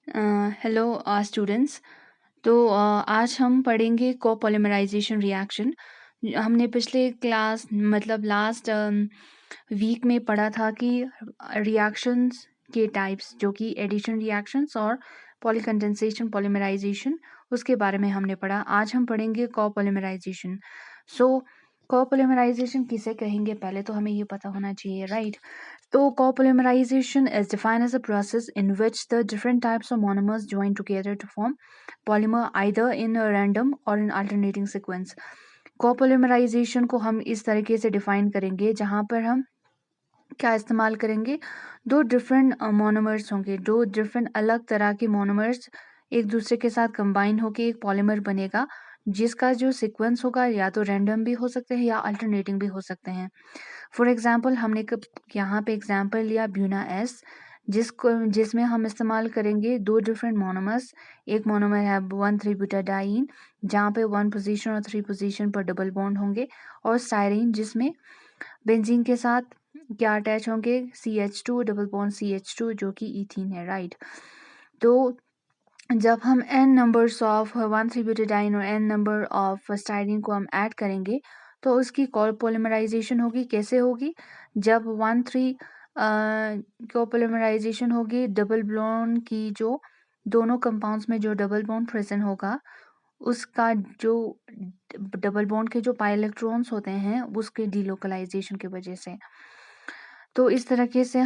Hello students. तो आज हम पढ़ेंगे कोपोलिमराइजेशन रिएक्शन। हमने पिछले क्लास मतलब लास्ट वीक में पढ़ा था कि रिएक्शंस के टाइप्स जो कि एडिशन रिएक्शंस और पॉलीकंडेंसेशन पॉलीमराइजेशन उसके बारे में हमने पढ़ा। आज हम पढ़ेंगे कोपोलिमराइजेशन। सो कोपोलिमराइजेशन किसे कहेंगे पहले तो हमें ये पता होना चाहिए, right? So copolymerization is defined as a process in which the different types of monomers join together to form polymer either in a random or in alternating sequence. कोपोलिमराइजेशन को हम इस तरीके से डिफाइन करेंगे जहां पर हम क्या इस्तेमाल करेंगे, दो डिफरेंट मोनोमर्स होंगे, दो डिफरेंट अलग तरह के मोनोमर्स एक दूसरे के साथ कंबाइन होके एक पॉलीमर बनेगा जिसका जो सीक्वेंस होगा या तो रैंडम भी हो सकते हैं या अल्टरनेटिंग भी हो सकते हैं। फॉर एग्जाम्पल हमने यहाँ पे एग्जाम्पल लिया ब्यूना एस जिसमें हम इस्तेमाल करेंगे दो डिफरेंट मोनोमर्स। एक मोनोमर है 1,3-ब्यूटाडाइन जहाँ पे 1 पोजीशन और 3 पोजीशन पर डबल बॉन्ड होंगे, और स्टायरीन जिसमें बेंजीन के साथ क्या अटैच होंगे, CH2 डबल बॉन्ड CH2 जो कि इथीन है, राइट? तो जब हम n नंबर्स ऑफ 1,3-ब्यूटाडाइन और n नंबर ऑफ स्टायरीन को हम ऐड करेंगे तो उसकी कोपोलिमराइजेशन होगी। कैसे होगी? जब 1,3 कोपोलिमराइजेशन होगी, डबल बॉन्ड की जो दोनों कंपाउंड्स में जो डबल बॉन्ड प्रेजेंट होगा उसका जो डबल बॉन्ड के जो पाई इलेक्ट्रॉन्स होते हैं उसके डीलोकलाइजेशन की वजह से। तो इस तरीके से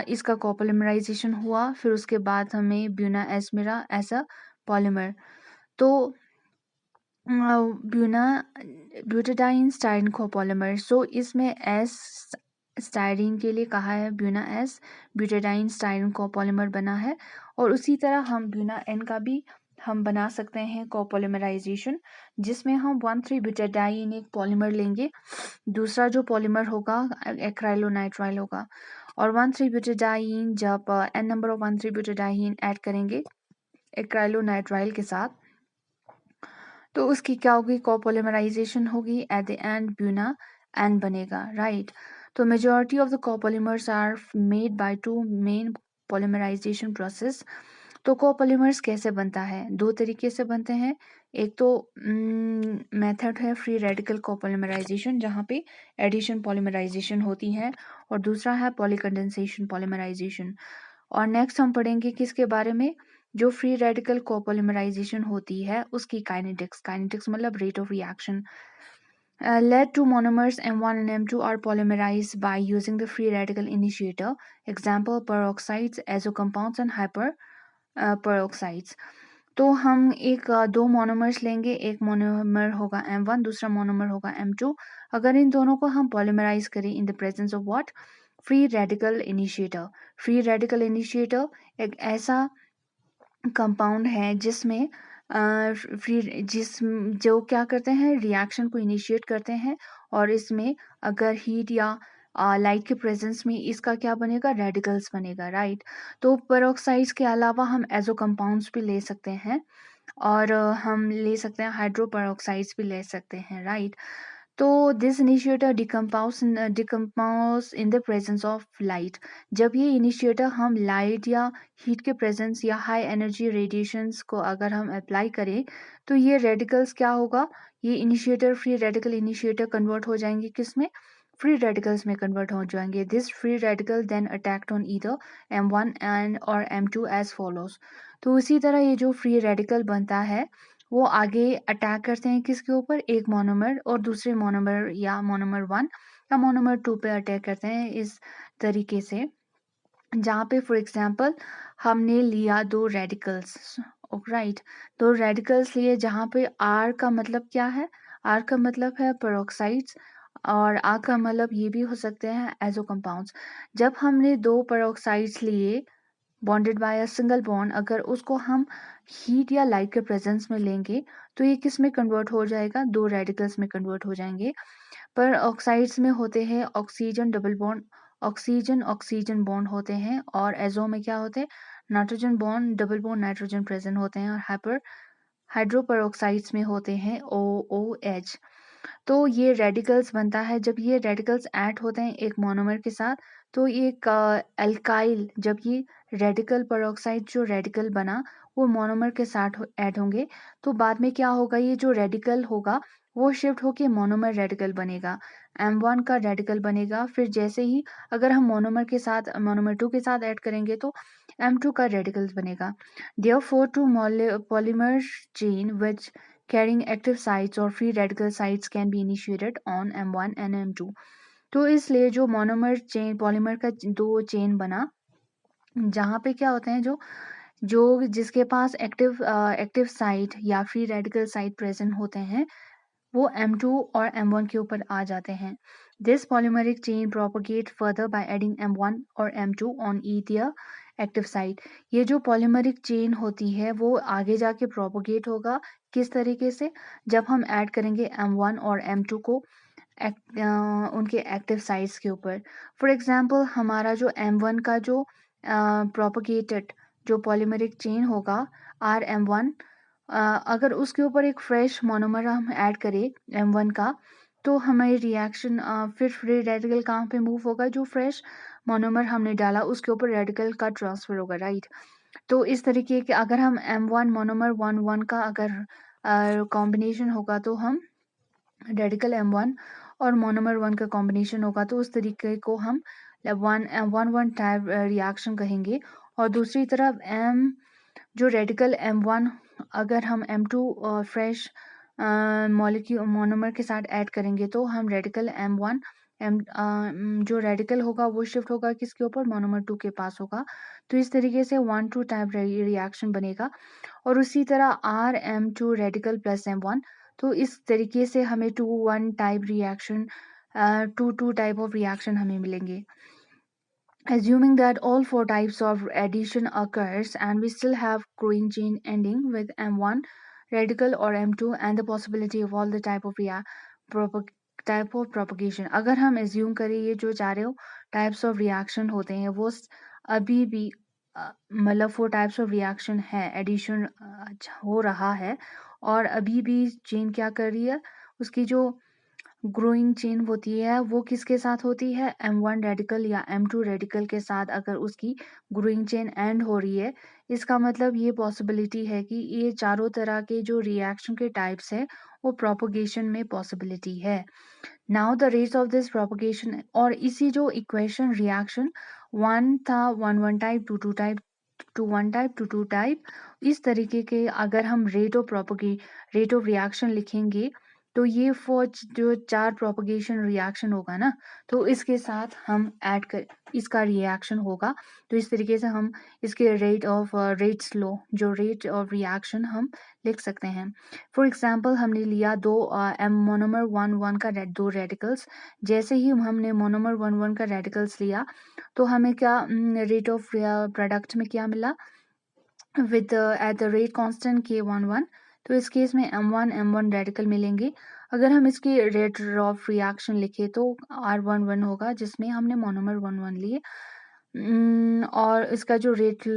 इसका कोपोलिमराइजेशन हुआ, फिर उसके बाद हमें ब्यूना एस मिला एज अ पॉलीमर। तो ब्यूना ब्यूटाडाइन स्टायरीन कोपोलीमर, सो इसमें एस स्टायरीन के लिए कहा है, Buena S butadiene styrene copolymer बना है। और उसी तरह हम ब्यूना एन का भी हम बना सकते हैं कोपोलिमराइजेशन, जिसमें हम 1,3-ब्यूटाडाइन एक पॉलीमर लेंगे, दूसरा जो पॉलीमर होगा एक्राइलोनाइट्राइल होगा, और 1,3-ब्यूटाडाइन जब n number of one three butadiene add करेंगे एक्राइलोनाइट्राइल के साथ तो उसकी क्या होगी, कोपोलिमराइजेशन होगी। At the end Buna N बनेगा, राइट? तो majority of the copolymers are made by two main polymerization process. तो कोपोलिमर्स कैसे बनता है? दो तरीके से बनते हैं। एक तो मेथड है फ्री रेडिकल कोपोलिमराइजेशन जहाँ पे एडिशन पॉलीमराइजेशन होती है, और दूसरा है पॉलीकंडेंसेशन पॉलीमराइजेशन। और नेक्स्ट हम पढ़ेंगे किसके बारे में, जो फ्री रेडिकल कोपोलिमराइजेशन होती है उसकी काइनेटिक्स मतलब rate of reaction. Lead two monomers M1 and M2 are polymerized by using the free radical initiator. Example peroxides, azo compounds and hyper peroxides. तो हम दो मोनोमर्स लेंगे, एक मोनोमर होगा M1 दूसरा मोनोमर होगा M2। अगर इन दोनों को हम पॉलीमराइज करें इन the presence of what, free radical initiator. Free radical initiator एक ऐसा कंपाउंड है जिसमें फ्री जिस जो क्या करते हैं, रिएक्शन को इनिशिएट करते हैं, और इसमें अगर हीट या लाइट के प्रेजेंस में इसका क्या बनेगा, रेडिकल्स बनेगा, राइट? तो पेरोक्साइड्स के अलावा हम एजो कंपाउंड्स भी ले सकते हैं, और हम ले सकते हैं हाइड्रो पेरोक्साइड्स भी ले सकते हैं, राइट? तो this initiator decompose in the presence of light. जब ये इनिशिएटर हम लाइट या हीट के प्रेजेंस या हाई एनर्जी रेडिएशंस को अगर हम अप्लाई करें तो ये रेडिकल्स क्या होगा, ये initiator free radical initiator convert हो जाएंगे किसमें, फ्री रेडिकल्स में कन्वर्ट हो जाएंगे। This free radical then attacked on either M1 and और M2 एज फॉलोज। तो इसी तरह ये जो फ्री रेडिकल बनता है वो आगे अटैक करते हैं किसके ऊपर, एक मोनोमर और दूसरे मोनोमर या मोनोमर 1 या मोनोमर 2 पे अटैक करते हैं इस तरीके से। जहाँ पे फॉर एग्जांपल हमने लिया दो रेडिकल्स, राइट? दो रेडिकल्स लिए जहाँ पे आर का मतलब क्या है, आर का मतलब है पेरोक्साइड्स, और आर का मतलब ये भी हो सकते हैं एजो कंपाउंड्स। जब हमने दो पेरोक्साइड्स लिए bonded by a single bond, अगर उसको हम हीट या लाइट के प्रेजेंस में लेंगे तो ये किस में कन्वर्ट हो जाएगा, दो रेडिकल्स में कन्वर्ट हो जाएंगे। पर ऑक्साइड्स में होते हैं oxygen double bond, oxygen oxygen bond होते हैं, और एजो में क्या होते हैं, nitrogen bond double bond nitrogen present होते हैं, और हाइड्रोपेरोक्साइड्स में होते हैं OOH। तो ये रेडिकल्स बनता है, जब ये रेडिकल्स ऐड होते हैं एक मोनोमर के साथ तो ये एक एल्काइल, जब ये रेडिकल पेरोक्साइड जो रेडिकल बना वो मोनोमर के साथ ऐड होंगे, तो बाद में क्या होगा, ये जो रेडिकल होगा वो शिफ्ट होके मोनोमर रेडिकल बनेगा, M1 का रेडिकल बनेगा। फिर जैसे ही अगर हम मोनोमर के साथ मोनोमर 2 के साथ ऐड करेंगे तो M2 का रेडिकल बनेगा। Therefore, two polymer chain which carrying active sites or free radical sites can be initiated on M1 and M2। तो इसलिए जो मोनोमर चेन पॉलीमर का दो चेन बना, जहाँ पे क्या होते हैं, जो जो जिसके पास एक्टिव साइट या फ्री रेडिकल साइट प्रेजेंट होते हैं, वो M2 और M1 के ऊपर आ जाते हैं। This polymeric chain propagate further by adding M1 और M2 on each active site. ये जो पॉलीमरिक चेन होती है वो आगे जाके प्रोपोगेट होगा, किस तरीके से, जब हम ऐड करेंगे M1 और M2 को उनके एक्टिव साइट्स के ऊपर। फॉर एग्जांपल हमारा जो M1 का जो प्रोपोगेटेड जो पॉलीमरिक चेन होगा RM1, अगर उसके ऊपर एक फ्रेश मोनोमर हम ऐड करें M1 का, तो हमारी रिएक्शन फिर फ्री रेडिकल कहाँ पे मूव होगा, जो फ्रेश मोनोमर हमने डाला उसके ऊपर रेडिकल का ट्रांसफर होगा, राइट। तो इस तरीके के अगर हम M1 मोनोमर 1 का अगर कॉम्बिनेशन होगा तो हम रेडिकल M1 और मोनोमर 1 का कॉम्बिनेशन होगा, तो उस तरीके को हम 1 टाइप रिएक्शन कहेंगे। और दूसरी तरफ जो रेडिकल M1 अगर हम M2 फ्रेश मॉलिक्यूल मोनोमर के साथ ऐड करेंगे तो हम रेडिकल M1 जो रेडिकल होगा वो शिफ्ट होगा किसके ऊपर, मोनोमर 2 के पास होगा। तो इस तरीके से 1-2 टाइप रिएक्शन बनेगा। और उसी तरह RM2 रेडिकल प्लस M1, तो इस तरीके से हमें 2-1 type reaction 2-2 type of reaction हमें मिलेंगे। Assuming that all four types of addition occurs and we still have growing chain ending with M1 radical or M2 and the possibility of all the type of propagation, अगर हम assume करें ये जो चारों types of reaction होते हैं वो अभी भी मतलब 4 types of reaction है, addition हो रहा है और अभी भी chain क्या कर रही है, उसकी जो ग्रोइंग चेन होती है वो किसके साथ होती है, M1 रेडिकल या M2 रेडिकल के साथ अगर उसकी ग्रोइंग चेन एंड हो रही है, इसका मतलब ये पॉसिबिलिटी है कि ये चारों तरह के जो रिएक्शन के टाइप्स है वो प्रोपोगेशन में पॉसिबिलिटी है। Now the rates of this propagation, और इसी जो इक्वेशन रिएक्शन 1 था 1-1 टाइप 2-2 टाइप 2-1 टाइप 2-2 टाइप, इस तरीके के अगर हम रेट ऑफ रिएक्शन लिखेंगे तो ये जो 4 प्रोपोगेशन रिएक्शन होगा ना, तो इसके साथ हम ऐड कर इसका रिएक्शन होगा। तो इस तरीके से हम इसके रेट्स लो जो रेट ऑफ रिएक्शन हम लिख सकते हैं। फॉर एग्जांपल हमने लिया मोनोमर 1-1 का दो रेडिकल्स, जैसे ही हमने मोनोमर 1-1 का रेडिकल्स लिया तो हमें क्या रेट ऑफ प्रोडक्ट में क्या मिला, with at the rate constant K11, तो इस केस में M1 रेडिकल मिलेंगे। अगर हम इसकी रेट ऑफ रिएक्शन लिखे तो R11 होगा जिसमें हमने मोनोमर 1-1 लिए। और इसका जो रेट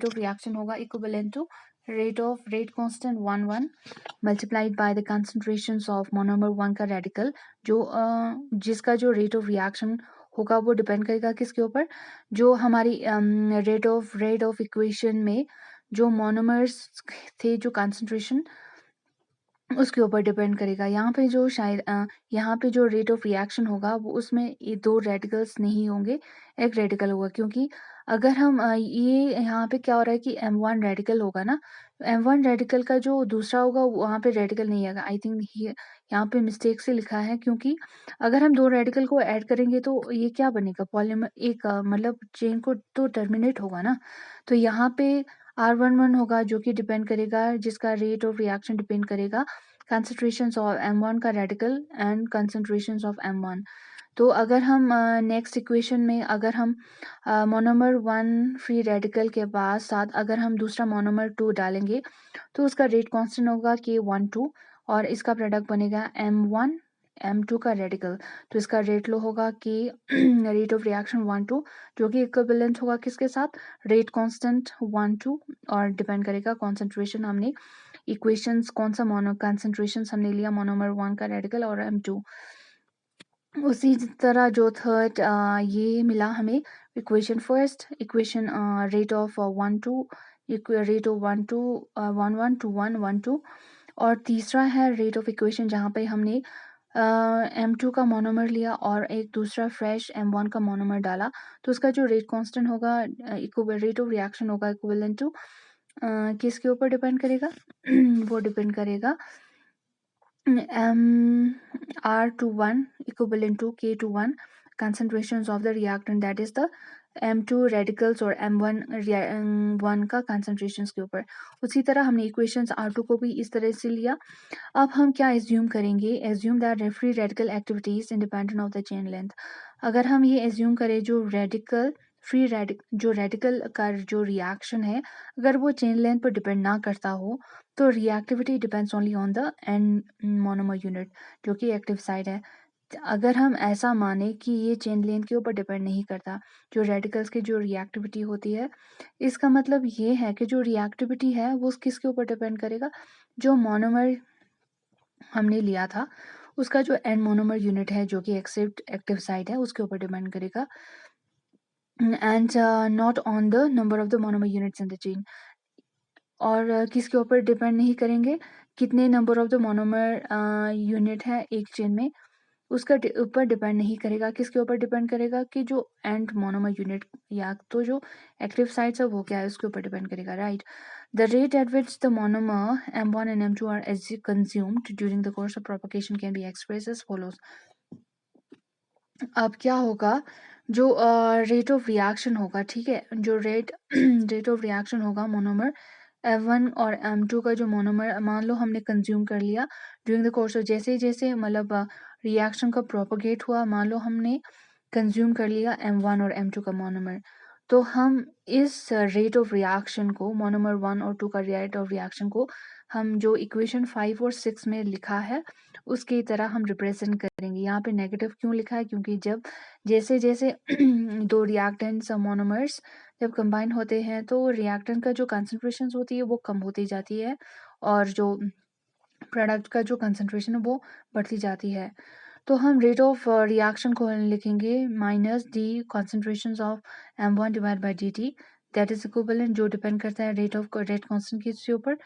ऑफ रिएक्शन होगा equivalent to rate constant 1-1 multiplied by the concentrations of monomer 1 का रेडिकल, जो जिसका जो रेट ऑफ रिएक्शन होगा वो डिपेंड करेगा किसके ऊपर, जो हमारी रेट ऑफ इक्वेशन में जो मोनोमर्स थे जो कंसंट्रेशन उसके ऊपर डिपेंड करेगा। यहाँ पे जो रेट ऑफ रिएक्शन होगा वो उसमें ये 2 रेडिकल्स नहीं होंगे, 1 रेडिकल होगा, क्योंकि अगर हम ये यहाँ पे क्या हो रहा है कि M1 रेडिकल होगा ना, M1 रेडिकल का जो दूसरा होगा वहाँ पे रेडिकल नहीं आएगा। आई थिंक ये यहाँ पे मिस्टेक से लिखा है, क्योंकि अगर हम 2 रेडिकल को ऐड करेंगे तो ये क्या बनेगा, पॉलीमर एक मतलब चेन को तो टर्मिनेट होगा ना। तो यहाँ पे R11 होगा जो कि डिपेंड करेगा, जिसका रेट ऑफ रिएक्शन डिपेंड करेगा concentrations of M1 का radical and concentrations of M1। तो अगर हम नेक्स्ट इक्वेशन में अगर हम मोनोमर 1 फ्री रेडिकल के पास साथ अगर हम दूसरा मोनोमर 2 डालेंगे तो उसका रेट कांस्टेंट होगा K12 और इसका प्रोडक्ट बनेगा M1 M2 का रेडिकल। तो इसका रेट लो होगा कि रेट ऑफ रिएक्शन 1-2 जो कि इक्विवेलेंट होगा किसके साथ, रेट कांस्टेंट 1-2 और डिपेंड करेगा कॉन्सेंट्रेशन हमने इक्वेशंस कौन सा कंसंट्रेशंस हमने लिया मोनोमर 1 का रेडिकल और M2। उसी तरह जो थर्ड ये मिला हमें equation first equation rate of 1 to rate of 1 to 1 1 to 1 1 2 और तीसरा है रेट ऑफ इक्वेशन जहाँ पे हमने M2 का मोनोमर लिया और एक दूसरा फ्रेश M1 का मोनोमर डाला तो उसका जो रेट कांस्टेंट होगा रेट ऑफ रिएक्शन होगा इक्विवेलेंट टू किसके ऊपर डिपेंड करेगा वो डिपेंड करेगा R to 1 equivalent to K to 1 concentrations of the reactant that is the M2 radicals और M1 का concentrations के ऊपर उसी तरह हमने equations R2 को भी इस तरह से लिया अब हम क्या assume करेंगे assume that free radical activity is independent of the chain length अगर हम ये assume करें जो रेडिकल का जो रिएक्शन है अगर वो चेन लेंथ पर डिपेंड ना करता हो तो reactivity depends only on the n monomer unit जो कि एक्टिव साइड है अगर हम ऐसा माने कि ये चेन लेंथ के ऊपर डिपेंड नहीं करता जो रेडिकल्स की जो रिएक्टिविटी होती है इसका मतलब ये है कि जो रिएक्टिविटी है वो किसके ऊपर डिपेंड करेगा जो मोनोमर हमने लिया था उसका जो एन मोनोमर यूनिट है जो कि एक्टिव साइड है उसके ऊपर डिपेंड करेगा and not on the number of the monomer units in the chain और किसके ऊपर डिपेंड नहीं करेंगे कितने number of the monomer unit है एक चेन में उसका ऊपर डिपेंड नहीं करेगा किसके ऊपर डिपेंड करेगा कि जो एंड मोनोमर यूनिट या तो जो एक्टिव साइट्स है वो क्या है उसके ऊपर डिपेंड करेगा right the rate at which the monomer M1 and M2 are consumed during the course of propagation can be expressed as follows अब क्या होगा जो रेट ऑफ रिएक्शन होगा ठीक है जो रेट ऑफ रिएक्शन होगा मोनोमर M1 और M2 का जो मोनोमर मान लो हमने कंज्यूम कर लिया ड्यूरिंग द कोर्स जैसे जैसे मतलब रिएक्शन का प्रोपोगेट हुआ मान लो हमने कंज्यूम कर लिया M1 और M2 का मोनोमर तो हम इस रेट ऑफ रिएक्शन को मोनोमर 1 और 2 का रेट ऑफ रिएक्शन को हम जो इक्वेशन 5 और 6 में लिखा है उसकी तरह हम रिप्रेजेंट करेंगे यहाँ पे नेगेटिव क्यों लिखा है क्योंकि जब जैसे जैसे दो रिएक्टेंट्स मोनोमर्स जब कंबाइन होते हैं तो रिएक्टेंट का जो कंसंट्रेशन होती है वो कम होती जाती है और जो प्रोडक्ट का जो कंसंट्रेशन है वो बढ़ती जाती है तो हम रेट ऑफ रिएक्शन को लिखेंगे minus D concentration of M1 divide by dt that is equivalent जो डिपेंड करता है रेट कांस्टेंट के ऊपर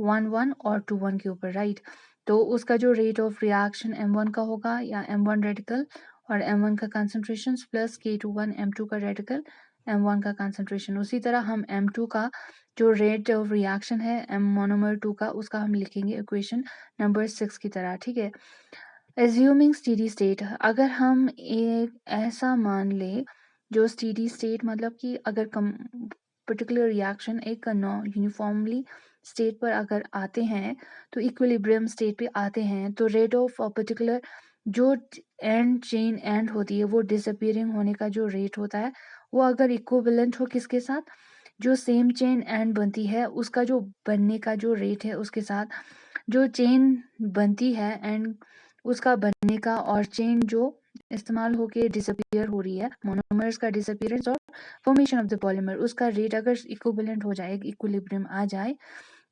1 1 और 2 1 के ऊपर राइट तो उसका जो रेट ऑफ रिएक्शन M1 का होगा या M1 रेडिकल और M1 का कंसंट्रेशन प्लस K21 M2 का रेडिकल M1 का कंसंट्रेशन उसी तरह हम M2 का जो रेट ऑफ रिएक्शन है M मोनोमर 2 का उसका हम लिखेंगे इक्वेशन नंबर 6 की तरह ठीक है एज्यूमिंग स्टेडी स्टेट अगर हम एक ऐसा मान ले जो स्टेडी स्टेट मतलब कि अगर पर्टिकुलर रिएक्शन एक यूनिफॉर्मली स्टेट पर अगर आते हैं तो इक्विलिब्रियम स्टेट पे आते हैं तो रेट ऑफ पर्टिकुलर जो एंड चेन एंड होती है वो डिसअपियरिंग होने का जो रेट होता है वो अगर इक्विवेलेंट हो किसके साथ जो सेम चेन एंड बनती है उसका जो बनने का जो रेट है उसके साथ जो चेन बनती है एंड उसका बनने का और चेन जो इस्तेमाल होके डिसअपियर हो रही है मोनोमर्स का डिसअपियरेंस और फॉर्मेशन ऑफ द पॉलीमर उसका रेट अगर इक्विवेलेंट हो जाए इक्विलिब्रियम आ जाए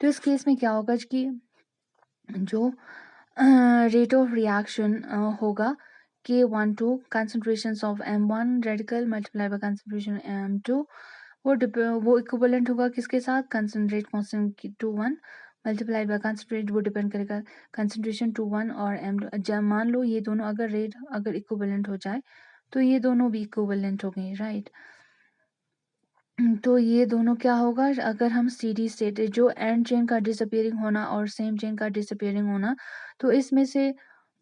तो इस केस में क्या होगा कि जो रेट ऑफ रिएक्शन होगा K12 concentrations of M1 radical multiplied by concentration M2 वो इक्विवेलेंट होगा किसके साथ concentrate constant two 1 multiplied by concentrate वो डिपेंड करेगा कंसंट्रेशन टू 1 और M जब मान लो ये दोनों अगर रेट अगर इक्विवेलेंट हो जाए तो ये दोनों भी इक्विवेलेंट हो गए राइट तो ये दोनों क्या होगा अगर हम स्टेडी स्टेट जो एंड चेन का डिसअपियरिंग होना और सेम चेन का डिसअपियरिंग होना तो इसमें से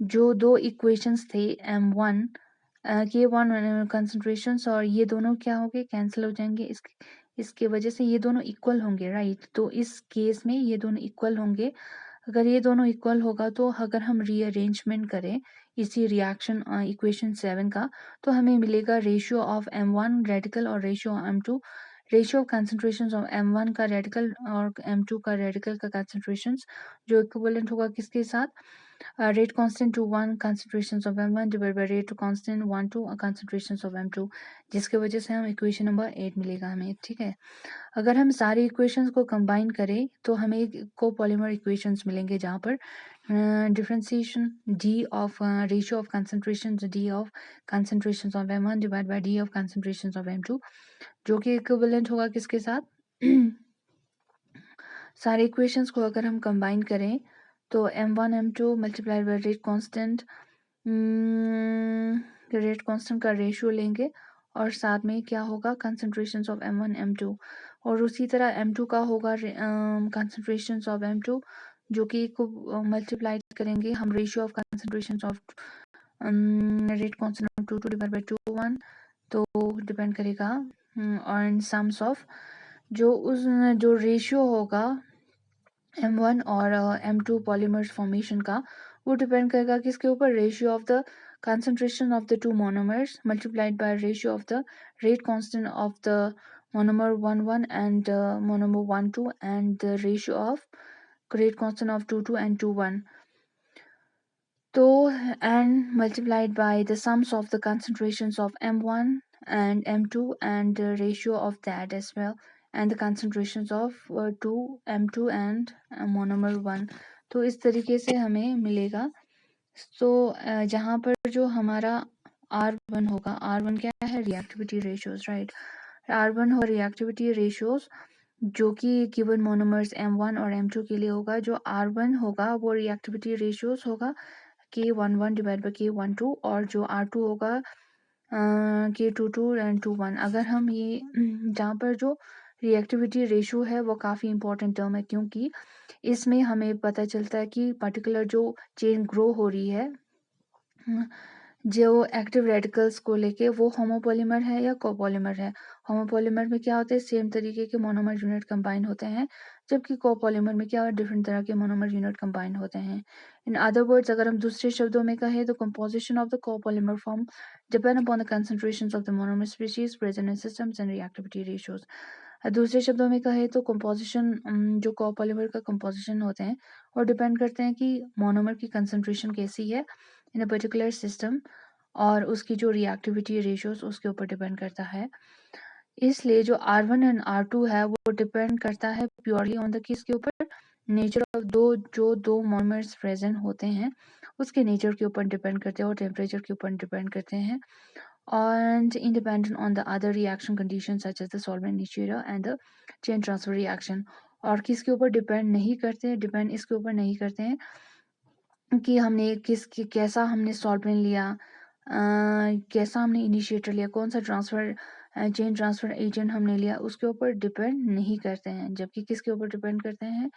जो दो इक्वेशंस थे M1 K1 कंसंट्रेशंस और ये दोनों क्या होंगे कैंसिल हो जाएंगे इसके वजह से ये दोनों इक्वल होंगे राइट तो इस केस में ये दोनों इक्वल होंगे अगर ये दोनों इक्वल होगा तो अगर हम रीअरेंजमेंट करें इसी रिएक्शन इक्वेशन 7 का तो हमें मिलेगा रेशियो ऑफ M1 रेडिकल और ratio M2 ratio of concentrations of M1 का रेडिकल और M2 का रेडिकल का कंसंट्रेशंस जो इक्विवेलेंट होगा किसके साथ rate constant to 1 concentrations of M1 divided by rate constant 1 to concentrations of M2, जिसके वजह से हम इक्वेशन नंबर 8 मिलेगा हमें, ठीक है। अगर हम सारी इक्वेशंस को कंबाइन करें तो हमें कोपॉलीमर इक्वेशंस मिलेंगे, जहाँ पर differentiation d of ratio of concentration d of concentrations of M1 divide bye d of concentrations of M2, जो कि इक्विवेलेंट होगा किसके साथ सारे इक्वेशंस को अगर हम कंबाइन करें तो M1 M2 multiplied by rate constant का रेशियो लेंगे और साथ में क्या होगा कंसंट्रेशंस ऑफ M1 M2, और उसी तरह M2 का होगा कंसंट्रेशंस ऑफ M2, जो कि को मल्टीप्लाई करेंगे हम ratio of concentrations of rate constant of 2 divide by 2 1, तो डिपेंड करेगा ऑन सम्स ऑफ जो रेशियो होगा M1 और M2 पॉलीमर्स फॉर्मेशन का, वो डिपेंड करेगा किसके ऊपर, ratio of the concentration of the two monomers multiplied by ratio of the rate constant of the monomer 1 1 and monomer 1 2 and the ratio of rate constant of 2 2 and 2 1. So and multiplied by the sums of the concentrations of M1 and M2 and the ratio of that as well, and the concentrations of 2 M2 and monomer 1. तो इस तरीके से हमें मिलेगा। तो जहाँ पर जो हमारा R1 होगा, R1 क्या है, रिएक्टिविटी रेशियोज, राइट। R1 हो रिएक्टिविटी रेशियोज जो कि गिवन मोनोमर्स M1 और M2 के लिए होगा। जो R1 होगा वो रिएक्टिविटी रेशियोज होगा K11 डिवाइड बाय K12, और जो R2 होगा K22 एंड 21। अगर हम ये जहाँ पर जो रिएक्टिविटी रेशियो है वो काफ़ी इंपॉर्टेंट टर्म है, क्योंकि इसमें हमें पता चलता है कि पर्टिकुलर जो चेन ग्रो हो रही है जो एक्टिव रेडिकल्स को लेके, वो होमोपॉलीमर है या कोपॉलीमर है। होमोपॉलीमर में क्या होता है, सेम तरीके के मोनोमर यूनिट कंबाइन होते हैं, जबकि कोपॉलीमर में क्या डिफरेंट तरह के मोनोमर यूनिट कंबाइन होते हैं। इन अदर वर्ड्स, अगर हम दूसरे शब्दों में कहें तो composition of the copolymer form depend upon the concentrations of the monomer species present in systems and reactivity ratios. दूसरे शब्दों में कहें तो कंपोजिशन जो कोपॉलीमर का कंपोजिशन होते हैं और डिपेंड करते हैं कि मोनोमर की कंसंट्रेशन कैसी है इन अ पर्टिकुलर सिस्टम, और उसकी जो रिएक्टिविटी रेशियोज उसके ऊपर डिपेंड करता है। इसलिए जो R1 एंड R2 है वो डिपेंड करता है प्योरली ऑन द किसके ऊपर, नेचर ऑफ दो मोनोमर्स प्रेजेंट होते हैं उसके नेचर के ऊपर डिपेंड करते हैं और टेम्परेचर के ऊपर डिपेंड करते हैं, and independent on the other reaction conditions such as the solvent initiator and the chain transfer reaction। और किसके ऊपर डिपेंड नहीं करते हैं, डिपेंड इसके ऊपर नहीं करते हैं कि हमने कैसा हमने सॉल्वेंट लिया, कैसा हमने इनिशिएटर लिया, कौन सा ट्रांसफर चेन ट्रांसफर एजेंट हमने लिया, उसके ऊपर डिपेंड नहीं करते हैं। जबकि किसके ऊपर डिपेंड करते हैं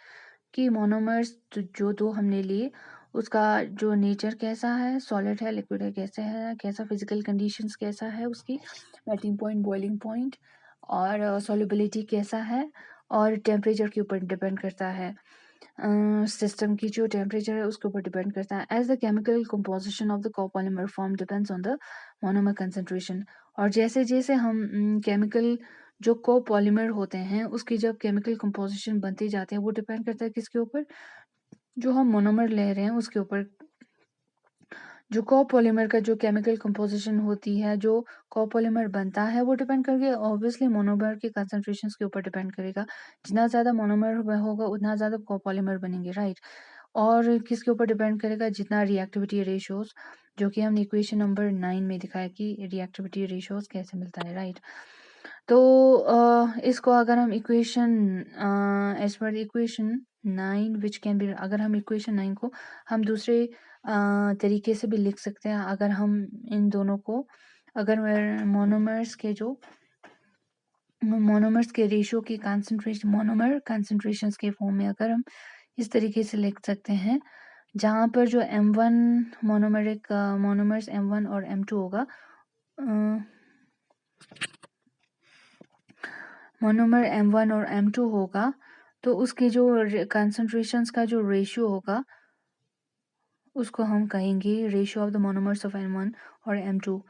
कि मोनोमर्स जो दो हमने लिए उसका जो नेचर कैसा है, सॉलिड है, लिक्विड है, कैसे है, कैसा फिजिकल कंडीशंस कैसा है उसकी, मेल्टिंग पॉइंट, बॉइलिंग पॉइंट, और सॉल्युबिलिटी कैसा है, और टेम्परेचर के ऊपर डिपेंड करता है। सिस्टम की जो टेम्परेचर है उसके ऊपर डिपेंड करता है। As the chemical composition of the copolymer form depends on the monomer concentration. और जैसे जैसे हम केमिकल जो कोपॉलीमर होते हैं उसकी जब केमिकल कंपोजिशन बनते जाते हैं वो डिपेंड करता है किसके ऊपर, जो हम मोनोमर ले रहे हैं उसके ऊपर। जो कोपॉलीमर का जो केमिकल कंपोजिशन होती है, जो कोपॉलीमर बनता है, वो डिपेंड करके ऑब्वियसली मोनोमर के कंसंट्रेशंस के ऊपर डिपेंड करेगा। जितना ज़्यादा मोनोमर होगा उतना ज़्यादा कोपॉलीमर बनेंगे, राइट। और किसके ऊपर डिपेंड करेगा, जितना रिएक्टिविटी रेशियोज, जो कि हमने इक्वेशन नंबर 9 में दिखाया कि रिएक्टिविटी रेशियोज कैसे मिलता है, राइट। तो इसको अगर हम इक्वेशन एज पर इक्वेशन 9 विच कैन बी, अगर हम इक्वेशन 9 को हम दूसरे तरीके से भी लिख सकते हैं। अगर हम इन दोनों को, अगर मोनोमर्स के रेशियो की कंसंट्रेशन, मोनोमर कंसंट्रेशंस के फॉर्म में अगर हम इस तरीके से लिख सकते हैं, जहाँ पर जो M1 मोनोमर्स M1 और M2 होगा, मोनोमर M1 और M2 होगा, तो उसके जो कंसंट्रेशंस का जो रेशियो होगा उसको हम कहेंगे ratio of the monomers of M1 और M2,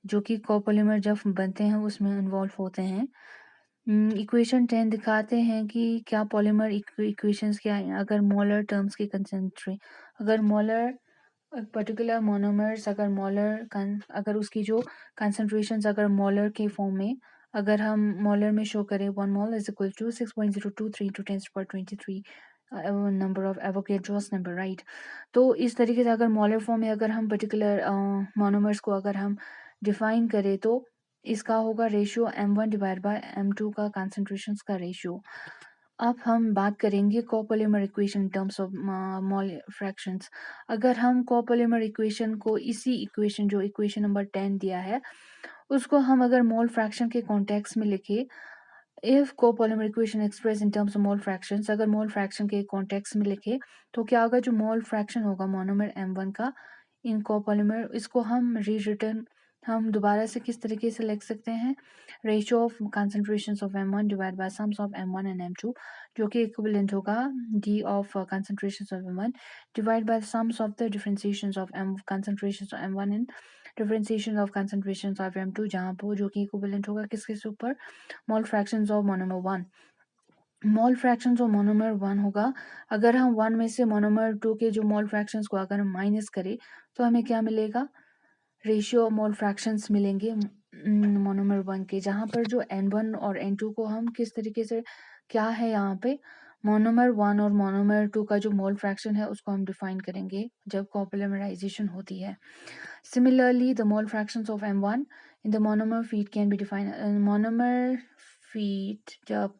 जो कि कोपॉलीमर जब बनते हैं उसमें इन्वॉल्व होते हैं। इक्वेशन 10 दिखाते हैं कि क्या पॉलीमर इक्वेशंस क्या है। अगर मोलर टर्म्स की अगर मोलर पर्टिकुलर मोनोमर्स अगर अगर उसकी जो कंसंट्रेशंस अगर मोलर के फॉर्म में अगर हम मोलर में शो करें 1 mole is equal to 6.023 × 10⁻23 number of Avogadro's number, right. तो इस तरीके से अगर मोलर फॉर्म में अगर हम पर्टिकुलर मोनोमर्स को अगर हम डिफाइन करें तो इसका होगा ratio m1 divide bye m2 का कंसंट्रेशंस का रेशियो। अब हम बात करेंगे copolymer equation in terms of mole fractions. अगर हम कोपोलीमर इक्वेशन को इसी इक्वेशन जो इक्वेशन नंबर 10 दिया है उसको हम अगर मोल फ्रैक्शन के कॉन्टेक्स्ट में लिखे, if copolymer equation express in terms of mole fractions, अगर मोल फ्रैक्शन के कॉन्टेक्स्ट में लिखे तो क्या होगा, जो मोल फ्रैक्शन होगा मोनोमर m1 का इन कोपोलीमर, इसको हम दोबारा से किस तरीके से लिख सकते हैं, ratio of concentrations of m1 divide by sums of m1 and m2, जो कि इक्विवेलेंट होगा d of concentrations of m1 divide by sums of the differentiations of concentrations of m1 and differentiation of concentrations of m2, जहाँ पर जो कि equivalent होगा किसके ऊपर, mole fractions of monomer 1। Mole fractions of monomer 1 होगा, अगर हम 1 में से मोनोमर 2 के जो मोल फ्रैक्शंस को अगर हम माइनस करें तो हमें क्या मिलेगा, रेशियो मोल फ्रैक्शंस मिलेंगे मोनोमर 1 के, जहाँ पर जो n1 और n2 को हम किस तरीके से, क्या है यहाँ पे, मोनोमर 1 और मोनोमर 2 का जो मोल फ्रैक्शन है उसको हम डिफाइन करेंगे जब कोपोलिमराइजेशन होती है। Similarly, the mole fractions of m1 in the monomer feet can be defined. Monomer feet जब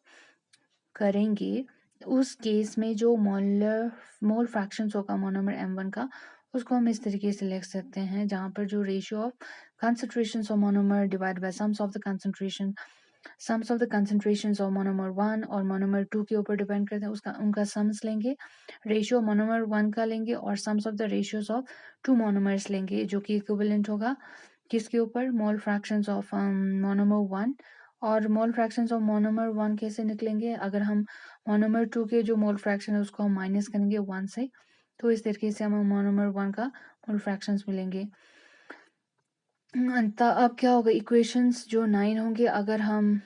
करेंगे उस केस में जो मोल फ्रैक्शंस होगा मोनोमर m1 का, उसको हम इस तरीके से लिख सकते हैं, जहाँ पर जो ratio of concentrations of monomer divide by sums of the concentrations of monomer 1 और मोनोमर 2 के ऊपर डिपेंड करते हैं, उनका सम्स लेंगे, रेशियो मोनोमर 1 का लेंगे और sums of the ratios of 2 monomers लेंगे, जो कि इक्विवेलेंट होगा किसके ऊपर, मोल फ्रैक्शंस ऑफ मोनोमर 1। और मोल फ्रैक्शंस ऑफ मोनोमर 1 कैसे निकलेंगे, अगर हम मोनोमर 2 के जो मोल फ्रैक्शन है उसको हम माइनस करेंगे 1 से, तो इस तरीके से हमें मोनोमर 1 का मोल फ्रैक्शंस मिलेंगे। अब क्या होगा, इक्वेशंस जो 9 होंगे अगर हम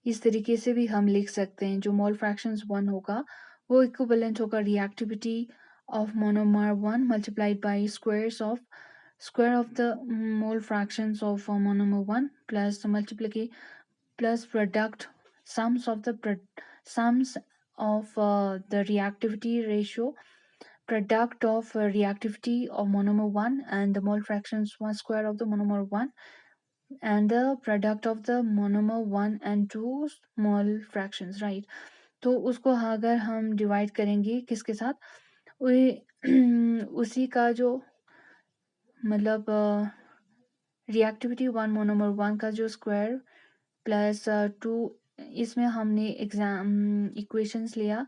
इस तरीके से भी हम लिख सकते हैं, जो मोल फ्रैक्शंस 1 होगा वो इक्विवेलेंट होगा reactivity of monomer 1 multiplied bye square of the mole fractions of monomer 1 plus multiplication plus product sums of the reactivity ratio, product of reactivity of monomer 1 and the mole fractions 1 square of the monomer 1 and the product of the monomer 1 and 2 mole fractions, right। तो उसको अगर हम divide करेंगे किसके साथ, उसी का जो मतलब रिएक्टिविटी 1 मोनोमर 1 का जो स्क्वायर प्लस 2, इसमें हमने इक्वेशंस लिया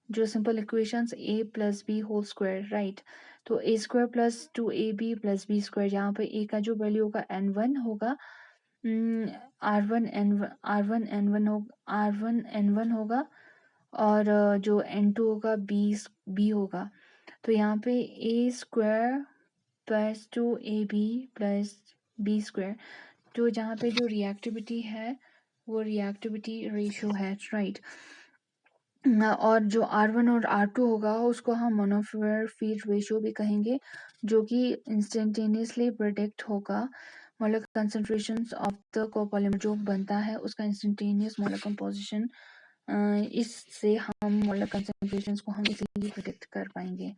जो simple equations a plus b whole square, right. तो a square plus 2ab plus b square, जहाँ पे a का जो वैल्यू होगा n1 होगा, r1n1 होगा और जो n2 होगा b होगा। तो यहाँ पे a square plus 2ab plus b square, तो जहाँ पे जो रिएक्टिविटी है वो रिएक्टिविटी रेशियो है, राइट। और जो R1 और R2 होगा उसको हम मोनोमर फीट रेशियो भी कहेंगे, जो कि इंस्टेंटेनियसली प्रेडिक्ट होगा molar concentrations of the copolymer जो बनता है उसका इंस्टेंटेनियस मोलर कंपोजिशन, इससे हम मोलर कंसंट्रेशंस को हम इजीली प्रेडिक्ट कर पाएंगे।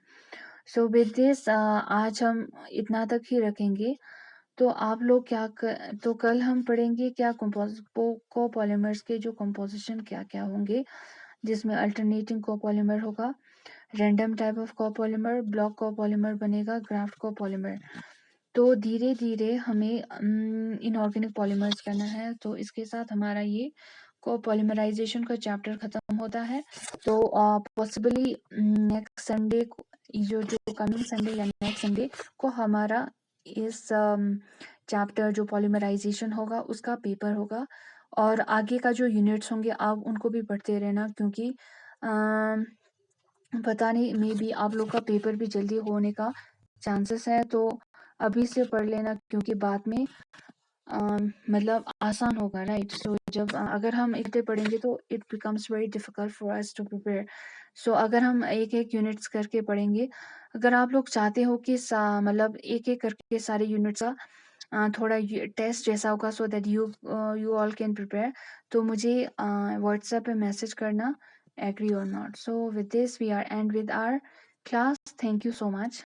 सो विद दिस आज हम इतना तक ही रखेंगे। तो आप लोग तो कल हम पढ़ेंगे क्या कोपॉलीमर्स के जो कंपोजिशन क्या क्या होंगे, जिसमें अल्टरनेटिंग कोपॉलीमर होगा, random type of copolymer, block copolymer बनेगा, ग्राफ्ट कोपॉलीमर। तो धीरे धीरे हमें इनऑर्गेनिक पॉलीमर्स करना है। तो इसके साथ हमारा ये कोपॉलीमराइजेशन का चैप्टर खत्म होता है। तो पॉसिबली नेक्स्ट संडे जो कमिंग संडे या नेक्स्ट संडे को हमारा इस चैप्टर जो पॉलीमराइजेशन होगा उसका पेपर होगा, और आगे का जो यूनिट्स होंगे आप उनको भी पढ़ते रहना, क्योंकि पता नहीं मे बी आप लोग का पेपर भी जल्दी होने का चांसेस है, तो अभी से पढ़ लेना, क्योंकि बाद में मतलब आसान होगा, राइट। सो जब अगर हम एक डे पढ़ेंगे तो it becomes very difficult for us to prepare. So अगर हम एक एक यूनिट्स करके पढ़ेंगे अगर आप लोग चाहते हो कि मतलब एक-एक करके सारे यूनिट्स का थोड़ा ये टेस्ट जैसा होगा so that you all can prepare, तो मुझे व्हाट्सएप पे मैसेज करना एग्री और not. So with this we are end with our class. Thank you so much.